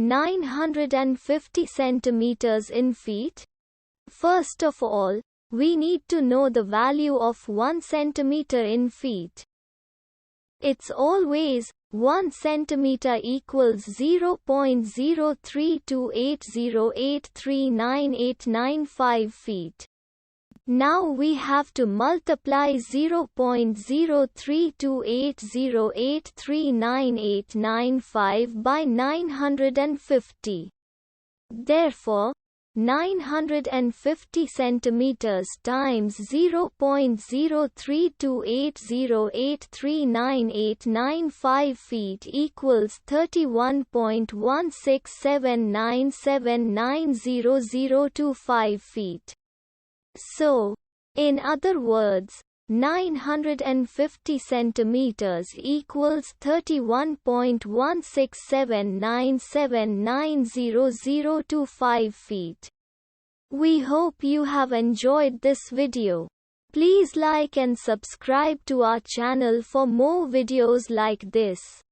950 centimeters in feet? First of all, we need to know the value of 1 centimeter in feet. It's always 1 centimeter equals 0.03280839895 feet. Now we have to multiply 0.03280839895 by 950. Therefore, 950 centimeters times 0.03280839895 feet equals 31.16797900025 feet. So, in other words, 950 centimeters equals 31.16797900025 feet. We hope you have enjoyed this video. Please like and subscribe to our channel for more videos like this.